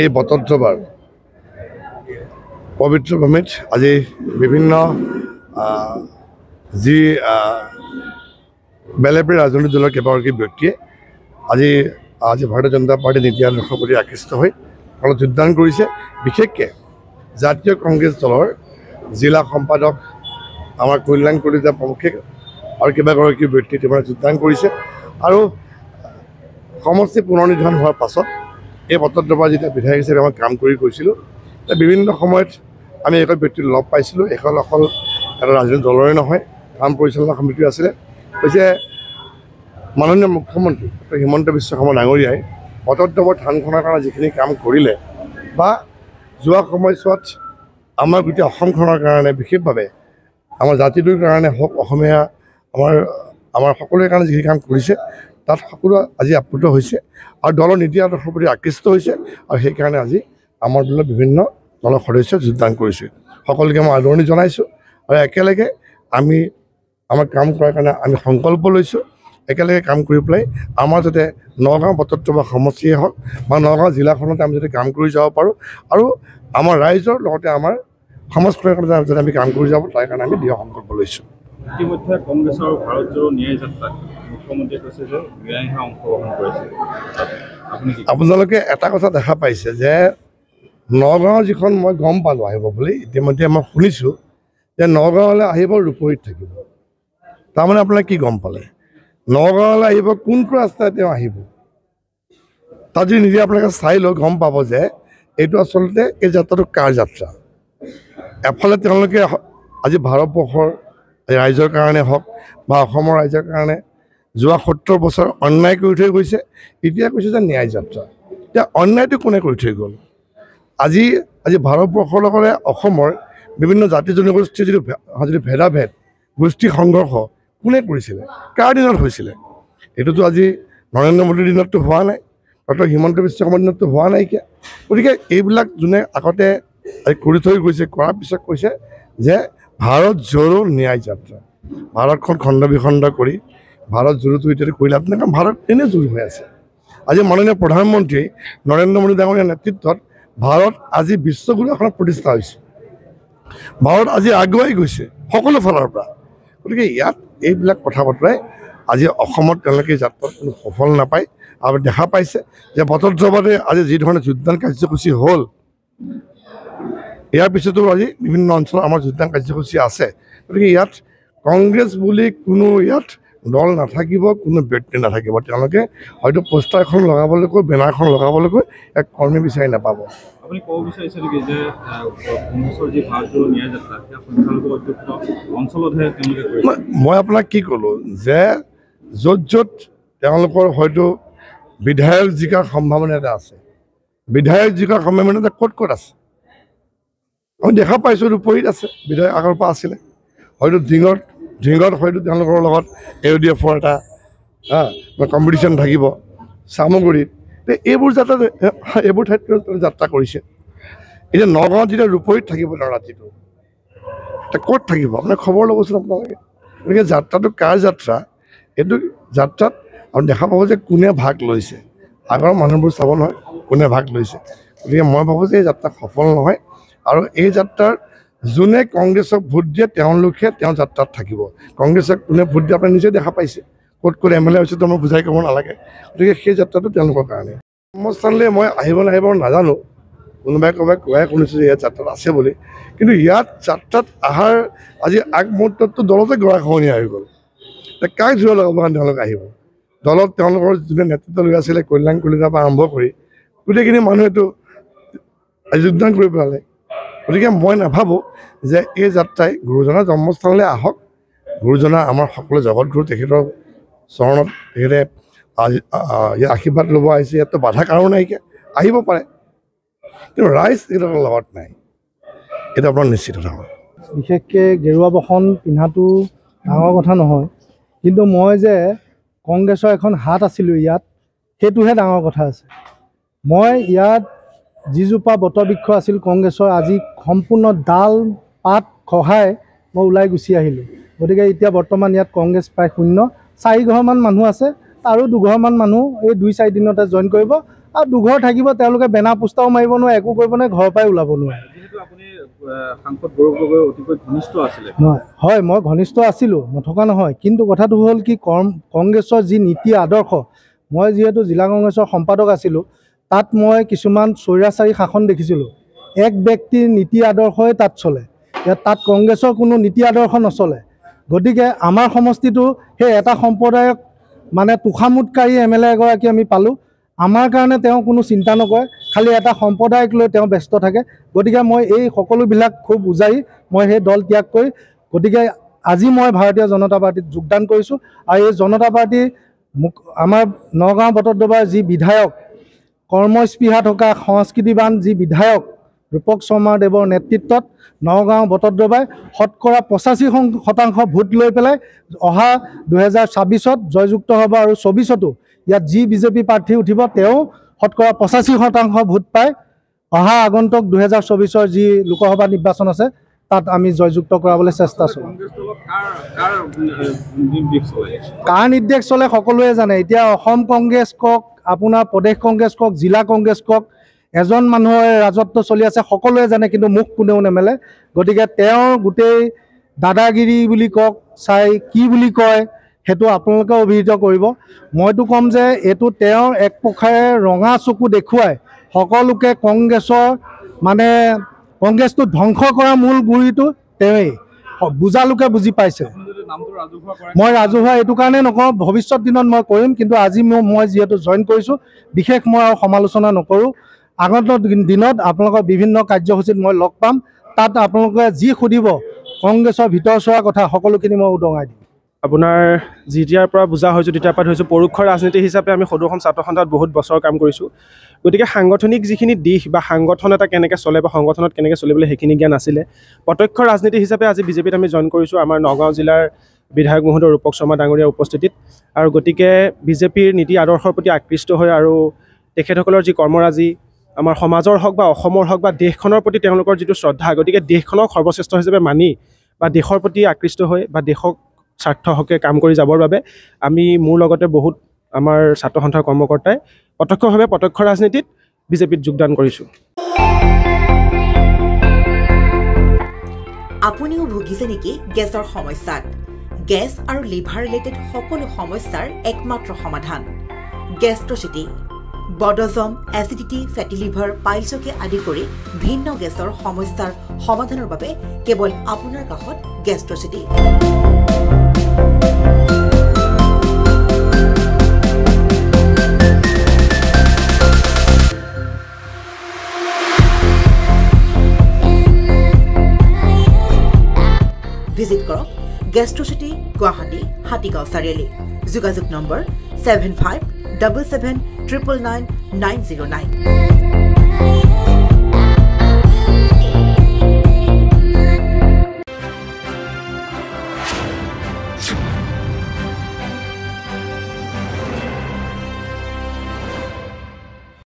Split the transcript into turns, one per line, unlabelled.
এই বটদ্ৰৱাৰ পবিত্ৰ ভূমিত আজি বিভিন্ন যি বেলেগ বেলেগ ৰাজনৈতিক দলৰ কেইবাগৰাকী ব্যক্তিয়ে আজি ভাৰতীয় জনতা পাৰ্টীৰ নীতি আদৰ্শৰ প্ৰতি আকৃষ্ট হৈ অলপ যোগদান কৰিছে। বিশেষকৈ জাতীয় কংগ্ৰেছ দলৰ জিলা সম্পাদক আমাৰ কল্যাণ কলিতা প্ৰমুখ্যে আৰু কেইবাগৰাকী ব্যক্তিয়ে তেওঁলোকে যোগদান কৰিছে। আৰু সমষ্টি পুনৰ্নিৰ্ধাৰণ হোৱাৰ পাছত এই বটদ্ৰৱাৰ যেতিয়া বিধায়ক হিচাপে মই কাম কৰি গৈছিলোঁ, বিভিন্ন সময়ত আমি এগৰাকী ব্যক্তিক লগ পাইছিলোঁ। এখন অকল এটা ৰাজনৈতিক দলৰে নহয়, কাম পৰিচালনা সমিতি আছিলে। কৈছে মাননীয় মুখ্যমন্ত্ৰী ডক্টৰ হিমন্ত বিশ্ব শৰ্মা ডাঙৰীয়াই বটদ্ৰৱাৰ থানখনৰ কাৰণে যিখিনি কাম কৰিলে বা যোৱা সময়ছোৱাত আমাৰ গোটেই অসমখনৰ কাৰণে বিশেষভাৱে আমাৰ জাতিটোৰ কাৰণে হওক, অসমীয়া আমাৰ সকলোৰে কাৰণে যিখিনি কাম কৰিছে তাত সকলো আজি আপ্লুত হৈছে আৰু দলৰ নীতি আদৰ্শৰ প্ৰতি আকৃষ্ট হৈছে। আৰু সেইকাৰণে আজি আমাৰ দলৰ বিভিন্ন দলৰ সদস্য যোগদান কৰিছে। সকলোকে মই আদৰণি জনাইছোঁ আৰু একেলগে আমি আমাৰ কাম কৰাৰ কাৰণে আমি সংকল্প লৈছোঁ। একেলগে কাম কৰি পেলাই আমাৰ যাতে নগাঁও বটদ্ৰৱাৰ সমষ্টিয়ে হওক বা নগাঁও জিলাখনতে আমি যাতে কাম কৰি যাব পাৰোঁ আৰু আমাৰ ৰাইজৰ লগতে আমাৰ সমাজখনৰ কাৰণে যাতে আমি কাম কৰি যাব, তাৰ কাৰণে আমি দৃঢ় সংকল্প লৈছোঁ।
ইতিমধ্যে কংগ্ৰেছৰ ভাৰত জোড়ো ন্যায় যাত্ৰাত মুখ্যমন্ত্ৰীয়ে কৈছে যে মিয়াইহে অংশগ্ৰহণ কৰিছে।
আপোনালোকে এটা কথা দেখা পাইছে যে নগাঁও যিখন মই গম পালোঁ আহিব বুলি, ইতিমধ্যে মই শুনিছোঁ যে নগাঁৱলৈ আহিব ৰূপহীত থাকিব। তাৰমানে আপোনালোকে কি গম পালে? নগাঁৱলৈ আহিব কোনটো ৰাস্তাই তেওঁ আহিব, তাত যদি নিজে আপোনালোকে চাই লৈ গম পাব যে এইটো আচলতে এই যাত্ৰাটো কাৰ যাত্ৰা। এফালে তেওঁলোকে আজি ভাৰতবৰ্ষৰ ৰাইজৰ কাৰণে হওক বা অসমৰ ৰাইজৰ কাৰণে যোৱা 70 বছৰ অন্যায় কৰি থৈ গৈছে, এতিয়া কৈছে যে ন্যায় যাত্ৰা। এতিয়া অন্যায়টো কোনে কৰি থৈ গ'ল? আজি ভাৰতবৰ্ষৰ লগতে অসমৰ বিভিন্ন জাতি জনগোষ্ঠীৰ যিটো ভেদাভেদ, গোষ্ঠী সংঘৰ্ষ কোনে কৰিছিলে, কাৰ দিনত হৈছিলে? এইটোতো আজি নৰেন্দ্ৰ মোদীৰ দিনততো হোৱা নাই, ডক্টৰ হিমন্ত বিশ্ব শৰ্মাৰ দিনততো হোৱা নাইকিয়া। গতিকে এইবিলাক যোনে আগতে কৰি থৈ গৈছে, কৰাৰ পিছত কৈছে যে ভাৰত জোড়ো ন্যায় যাত্ৰা। ভাৰতখন খণ্ড বিখণ্ড কৰি ভাৰত জোড়োটো এতিয়া কৰিলে আপোনাৰ ভাৰত এনেই জোৰ হৈ আছে। আজি মাননীয় প্ৰধানমন্ত্ৰী নৰেন্দ্ৰ মোদী ডাঙৰীয়াৰ নেতৃত্বত ভাৰত আজি বিশ্বগুৰু এখনত প্ৰতিষ্ঠা হৈছে। ভাৰত আজি আগুৱাই গৈছে সকলো ফালৰ পৰা। গতিকে ইয়াত এইবিলাক কথা বতৰাই আজি অসমত তেওঁলোকে যাত্ৰাত কোনো সফল নাপায়। আৰু দেখা পাইছে যে বটদ্ৰৱাৰে আজি যি ধৰণে যোগদান কাৰ্যসূচী হ'ল, ইয়াৰ পিছতো আজি বিভিন্ন অঞ্চলত আমাৰ যোগদান কাৰ্যসূচী আছে। গতিকে ইয়াত কংগ্ৰেছ বুলি কোনো ইয়াত দল নাথাকিব, কোনো ব্যক্তি নাথাকিব। তেওঁলোকে হয়তো পোষ্টাৰ এখন লগাবলৈকৈ, বেনাৰখন লগাবলৈকৈ এক কৰ্মী বিচাৰি নাপাব।
আপুনি ক'ব বিচাৰিছে নেকি যে কংগ্ৰেছৰ যি ভাৰত জোড়ো ন্যায় যাত্ৰা সেয়া সংখ্যালঘু অধ্যুষিত অঞ্চলতহে তেওঁলোকে কৰিছে?
মই আপোনাক কি ক'লোঁ যে য'ত তেওঁলোকৰ হয়তো বিধায়ক জিকাৰ সম্ভাৱনা এটা আছে, বিধায়ক জিকাৰ সম্ভাৱনা এটা ক'ত আছে আমি দেখা পাইছোঁ। ৰূপহীত আছে, বিধায়ক আগৰ পৰা আছিলে। হয়তো ঢিঙত হয়তো তেওঁলোকৰ লগত AUDF-ৰ এটা কম্পিটিশ্যন থাকিব, চামগুৰিত। এইবোৰ ঠাইত যাত্ৰা কৰিছে। এতিয়া নগাঁৱত যেতিয়া ৰূপহীত থাকিব তেওঁ ৰাতিটো, এতিয়া ক'ত থাকিব আপোনাৰ খবৰ ল'বচোন আপোনালোকে। গতিকে যাত্ৰাটো কাৰ যাত্ৰা, এইটো যাত্ৰাত আৰু দেখা পাব যে কোনে ভাগ লৈছে। আগৰ মানুহবোৰ চাব নহয় কোনে ভাগ লৈছে। গতিকে মই ভাবোঁ যে এই যাত্ৰা সফল নহয় আৰু এই যাত্ৰাৰ যোনে কংগ্ৰেছক ভোট দিয়ে তেওঁলোকে তেওঁ যাত্ৰাত থাকিব। কংগ্ৰেছক কোনে ভোট দিয়ে আপুনি নিজে দেখা পাইছে, ক'ত MLA হৈছে মই বুজাই ক'ব নালাগে। গতিকে সেই যাত্ৰাটো তেওঁলোকৰ কাৰণে। জন্মস্থানলৈ মই আহিব নাজানো, কোনোবাই কোৱাই শুনিছোঁ যে ইয়াত যাত্ৰাত আছে বুলি, কিন্তু ইয়াত যাত্ৰাত অহাৰ আজি আগমুহূৰ্তততো দলতে গৰাখহনীয়া হৈ গ'ল। এতিয়া কাক জোৰা লগাব কাৰণে তেওঁলোকে আহিব? দলত তেওঁলোকৰ যোনে নেতৃত্ব লৈ আছিলে কল্যাণ কলিতাৰ পৰা আৰম্ভ কৰি গোটেইখিনি মানুহেতো যোগদান কৰি পেলালে। গতিকে মই নাভাবোঁ যে এই যাত্ৰাই গুৰুজনাৰ জন্মস্থানলৈ আহক। গুৰুজনা আমাৰ সকলো জগতগুৰু, তেখেতৰ চৰণত তেখেতে আশীৰ্বাদ ল'ব আহিছে। ইয়াততো বাধা কাৰো নাইকিয়া, আহিব পাৰে, কিন্তু ৰাইজ তেখেতৰ লগত নাই, এইটো আপোনাৰ নিশ্চিত কথা হয়।
বিশেষকৈ গেৰুৱা বসন পিন্ধাটো ডাঙৰ কথা নহয়, কিন্তু মই যে কংগ্ৰেছৰ এখন হাত আছিলোঁ ইয়াত, সেইটোহে ডাঙৰ কথা আছে। মই ইয়াত যিজোপা বটবৃক্ষ আছিল কংগ্ৰেছৰ, আজি সম্পূৰ্ণ ডাল পাত খহাই মই ওলাই গুচি আহিলোঁ। গতিকে এতিয়া বৰ্তমান ইয়াত কংগ্ৰেছ প্ৰায় শূন্য। 4 ঘৰমান মানুহ আছে, আৰু 2 ঘৰমান মানুহ এই 2-4 দিনতে জইন কৰিব আৰু দুঘৰ থাকিব, তেওঁলোকে বেনা পোষ্টাও মাৰিব নোৱাৰে, একো কৰিব নোৱাৰে, ঘৰৰ পৰাই ওলাব নোৱাৰে।
যিহেতু আপুনি সাংসদ গৌৰৱ গগৈ অতিকৈ ঘনিষ্ঠ আছিলে।
নহয়, হয়, মই ঘনিষ্ঠ আছিলোঁ, নথকা নহয়। কিন্তু কথাটো হ'ল কি, কংগ্ৰেছৰ যি নীতি আদৰ্শ, মই যিহেতু জিলা কংগ্ৰেছৰ সম্পাদক আছিলোঁ, তাত মই কিছুমান স্বৈৰাচাৰী শাসন দেখিছিলোঁ। এক ব্যক্তিৰ নীতি আদৰ্শই তাত চলে, তাত কংগ্ৰেছৰ কোনো নীতি আদৰ্শ নচলে। গতিকে আমাৰ সমষ্টিটো সেই এটা সম্প্ৰদায়ক মানে তোষামোদকাৰী MLA এগৰাকী আমি পালোঁ। আমাৰ কাৰণে তেওঁ কোনো চিন্তা নকৰে, খালি এটা সম্প্ৰদায়ক লৈ তেওঁ ব্যস্ত থাকে। গতিকে মই এই সকলোবিলাক খুব উজাৰি মই সেই দল ত্যাগ কৰি, গতিকে আজি মই ভাৰতীয় জনতা পাৰ্টীত যোগদান কৰিছোঁ। আৰু এই জনতা পাৰ্টীৰ আমাৰ নগাঁও বটদ্ৰৱাৰ যি বিধায়ক, কৰ্মস্পৃহা থকা সংস্কৃতিবান যি বিধায়ক ৰূপক শৰ্মাদেৱৰ নেতৃত্বত নগাঁও বটদ্ৰৱাই শতকৰা 85% ভোট লৈ পেলাই অহা 2026-ত জয়যুক্ত হ'ব। আৰু 24-তো ইয়াত যি বিজেপি প্ৰাৰ্থী উঠিব, তেওঁ শতকৰা 85% ভোট পাই অহা আগন্তুক 2024-ৰ যি লোকসভা নিৰ্বাচন আছে, তাত আমি জয়যুক্ত কৰাবলৈ চেষ্টা চলাম। কাৰ নিৰ্দেশ চলে সকলোৱে জানে। এতিয়া অসম কংগ্ৰেছ কওক, আপোনাৰ প্ৰদেশ কংগ্ৰেছ কওক, জিলা কংগ্ৰেছ কওক, এজন মানুহৰ ৰাজত্ব চলি আছে, সকলোৱে জানে, কিন্তু মুখ কোনেও নেমেলে। গতিকে তেওঁৰ গোটেই দাদাগিৰি বুলি কওক, চাই কি বুলি কয়, সেইটো আপোনালোকে অভিহিত কৰিব। মইতো ক'ম যে এইটো তেওঁৰ এক প্ৰকাৰে ৰঙা চকু দেখুৱাই সকলোকে কংগ্ৰেছৰ মানে কংগ্ৰেছটো ধ্বংস কৰা মূল গুৰিটো তেওঁৱেই, বুজা লোকে বুজি পাইছে। মই ৰাজহুৱা এইটো কাৰণে নকওঁ, ভৱিষ্যত দিনত মই কৰিম, কিন্তু আজি মই যিহেতু জইন কৰিছোঁ, বিশেষ মই আৰু সমালোচনা নকৰোঁ। আগন্তুক দিনত আপোনালোকৰ বিভিন্ন কাৰ্যসূচীত মই লগ পাম, তাত আপোনালোকে যি সুধিব কংগ্ৰেছৰ ভিতৰ চোৱাৰ কথা সকলোখিনি মই উদঙাই দিম।
আপোনাৰ যেতিয়াৰ পৰা বুজা হৈছোঁ তেতিয়াৰ পৰা ধৰিছোঁ, পৰোক্ষ ৰাজনীতি হিচাপে আমি সদৌ অসম ছাত্ৰ সন্থাত বহুত বছৰ কাম কৰিছোঁ। গতিকে সাংগঠনিক যিখিনি দিশ বা সাংগঠন এটা কেনেকৈ চলে বা সংগঠনত কেনেকৈ চলিবলৈ সেইখিনি জ্ঞান আছিলে। প্ৰত্যক্ষ ৰাজনীতি হিচাপে আজি বিজেপিত আমি জইন কৰিছোঁ, আমাৰ নগাঁও জিলাৰ বিধায়ক মহোদয় ৰূপক শৰ্মা ডাঙৰীয়াৰ উপস্থিতিত। আৰু গতিকে বিজেপিৰ নীতি আদৰ্শৰ প্ৰতি আকৃষ্ট হৈ আৰু তেখেতসকলৰ যি কৰ্মৰাজি, আমাৰ সমাজৰ হওক বা অসমৰ হওক বা দেশখনৰ প্ৰতি তেওঁলোকৰ যিটো শ্ৰদ্ধা, গতিকে দেশখনক সৰ্বশ্ৰেষ্ঠ হিচাপে মানি বা দেশৰ প্ৰতি আকৃষ্ট হৈ বা দেশক স্বাৰ্থ হকে কাম কৰি যাবৰ বাবে আমি মোৰ লগতে বহুত আমাৰ ছাত্ৰ সন্থাৰ কৰ্মকৰ্তাই প্ৰত্যক্ষভাৱে প্ৰত্যক্ষ ৰাজনীতিত বিজেপিত যোগদান কৰিছোঁ।
আপুনিও ভুগিছে নেকি গেছৰ সমস্যাত? গেছ আৰু লিভাৰ ৰিলেটেড সকলো সমস্যাৰ একমাত্ৰ সমাধান গেষ্ট্ৰচিটি। বডজম, এচিডিটি, ফেটি লিভাৰ, পাইলছকে আদি কৰি ভিন্ন গেছৰ সমস্যাৰ সমাধানৰ বাবে কেৱল আপোনাৰ কাষত গেষ্ট্ৰচিটি। ভিজিট কৰক গেষ্ট্ৰচিটি, গুৱাহাটী, হাতীগাঁও চাৰিআলি। যোগাযোগ নম্বৰ 7577999909।